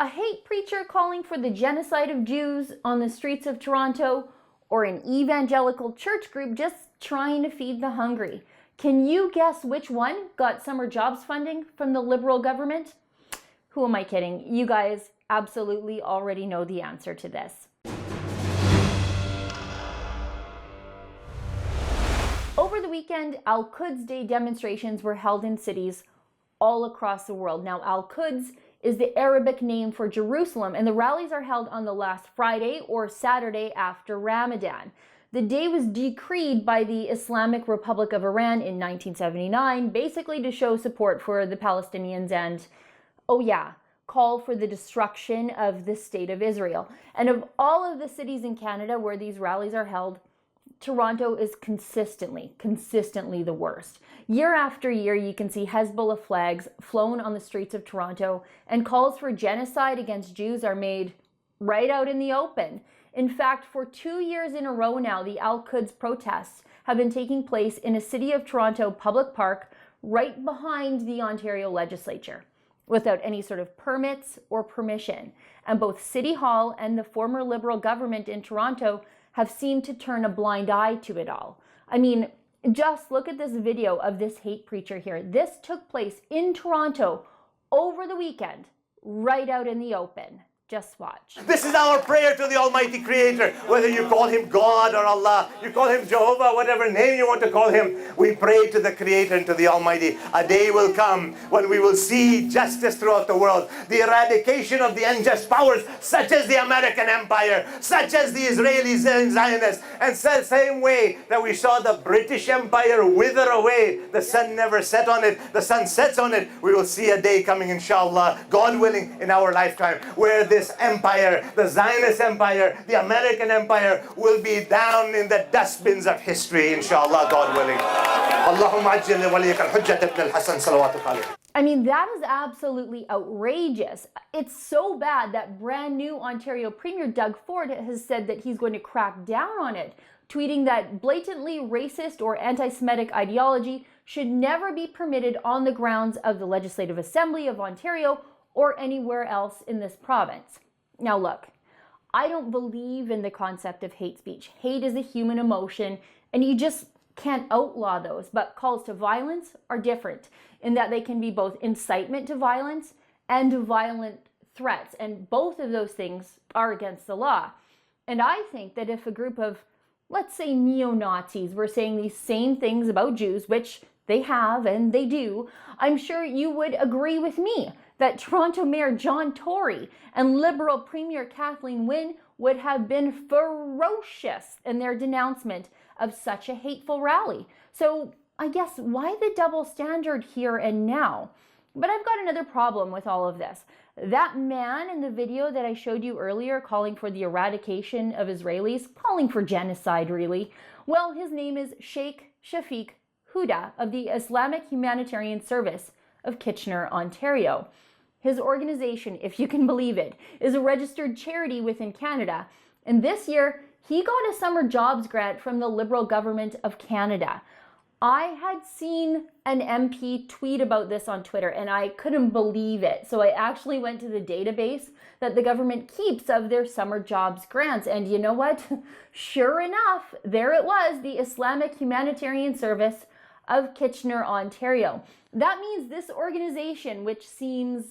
A hate preacher calling for the genocide of Jews on the streets of Toronto, or an evangelical church group just trying to feed the hungry? Can you guess which one got summer jobs funding from the Liberal government? Who am I kidding? You guys absolutely already know the answer to this. Over the weekend, Al-Quds Day demonstrations were held in cities all across the world. Now, Al-Quds is the Arabic name for Jerusalem, and the rallies are held on the last Friday or Saturday after Ramadan. The day was decreed by the Islamic Republic of Iran in 1979, basically to show support for the Palestinians and, oh yeah, call for the destruction of the state of Israel. And of all of the cities in Canada where these rallies are held, Toronto is consistently the worst. Year after year, you can see Hezbollah flags flown on the streets of Toronto, and calls for genocide against Jews are made right out in the open. In fact, for 2 years in a row now, the Al-Quds protests have been taking place in a City of Toronto public park right behind the Ontario legislature, without any sort of permits or permission. And both City Hall and the former Liberal government in Toronto have seemed to turn a blind eye to it all. I mean, just look at this video of this hate preacher here. This took place in Toronto over the weekend, right out in the open. Just watch. This is our prayer to the Almighty Creator. Whether you call Him God or Allah, you call Him Jehovah, whatever name you want to call Him, we pray to the Creator and to the Almighty. A day will come when we will see justice throughout the world, the eradication of the unjust powers, such as the American Empire, such as the Israeli Zionists, and the same way that we saw the British Empire wither away. The sun never set on it, the sun sets on it. We will see a day coming, inshallah, God willing, in our lifetime, where this empire, the Zionist empire, the American empire, will be down in the dustbins of history, inshallah, God willing. Allahumma ajil li waliyika al-hujjat ibn al-Hasan salawatuka alayhi. I mean, that is absolutely outrageous. It's so bad that brand new Ontario Premier Doug Ford has said that he's going to crack down on it, tweeting that blatantly racist or anti-Semitic ideology should never be permitted on the grounds of the Legislative Assembly of Ontario or anywhere else in this province. Now look, I don't believe in the concept of hate speech. Hate is a human emotion, and you just can't outlaw those, but calls to violence are different in that they can be both incitement to violence and violent threats, and both of those things are against the law. And I think that if a group of, let's say, neo-Nazis were saying these same things about Jews, which they have and they do, I'm sure you would agree with me that Toronto Mayor John Tory and Liberal Premier Kathleen Wynne would have been ferocious in their denouncement of such a hateful rally. So I guess why the double standard here and now? But I've got another problem with all of this. That man in the video that I showed you earlier calling for the eradication of Israelis, calling for genocide really, well, his name is Sheikh Shafiq Huda of the Islamic Humanitarian Service of Kitchener, Ontario. His organization, if you can believe it, is a registered charity within Canada. And this year, he got a summer jobs grant from the Liberal government of Canada. I had seen an MP tweet about this on Twitter, and I couldn't believe it. So I actually went to the database that the government keeps of their summer jobs grants. And you know what? Sure enough, there it was, the Islamic Humanitarian Service of Kitchener, Ontario. That means this organization, which seems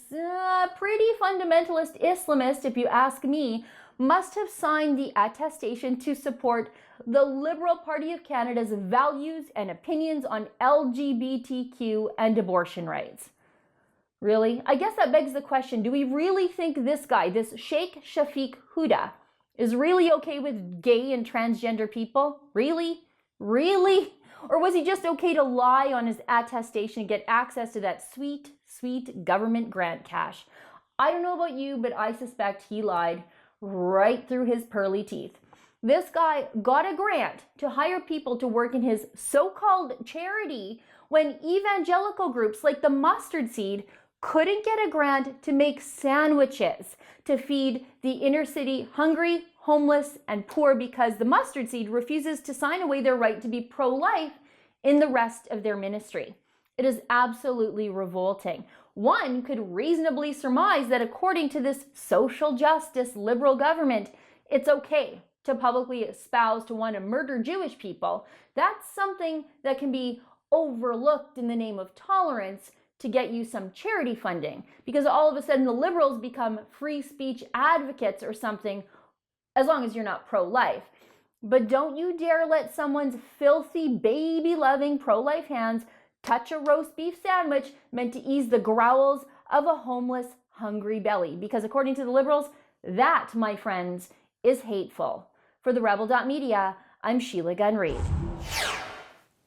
pretty fundamentalist Islamist if you ask me, must have signed the attestation to support the Liberal Party of Canada's values and opinions on LGBTQ and abortion rights. Really? I guess that begs the question, do we really think this guy, this Sheikh Shafiq Huda, is really okay with gay and transgender people? Really? Really? Or was he just okay to lie on his attestation and get access to that sweet, sweet government grant cash? I don't know about you, but I suspect he lied right through his pearly teeth. This guy got a grant to hire people to work in his so-called charity when evangelical groups like the Mustard Seed couldn't get a grant to make sandwiches to feed the inner city hungry, homeless, and poor because the Mustard Seed refuses to sign away their right to be pro-life in the rest of their ministry. It is absolutely revolting. One could reasonably surmise that according to this social justice liberal government, it's okay to publicly espouse to want to murder Jewish people. That's something that can be overlooked in the name of tolerance to get you some charity funding, because all of a sudden the liberals become free speech advocates or something, as long as you're not pro-life. But don't you dare let someone's filthy, baby-loving pro-life hands touch a roast beef sandwich meant to ease the growls of a homeless, hungry belly. Because according to the liberals, that, my friends, is hateful. For the Rebel.media, I'm Sheila Gunn Reid.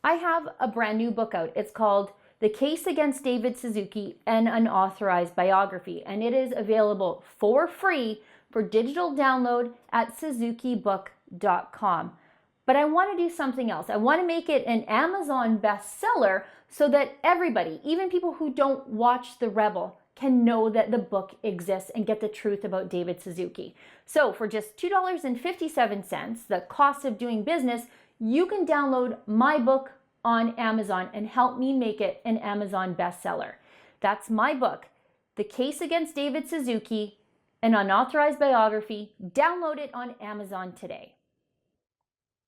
I have a brand new book out. It's called The Case Against David Suzuki, an Unauthorized Biography, and it is available for free for digital download at suzukibook.com. But I want to do something else. I want to make it an Amazon bestseller so that everybody, even people who don't watch The Rebel, can know that the book exists and get the truth about David Suzuki. So for just $2.57, the cost of doing business, you can download my book on Amazon and help me make it an Amazon bestseller. That's my book, The Case Against David Suzuki, an Unauthorized Biography. Download it on Amazon today.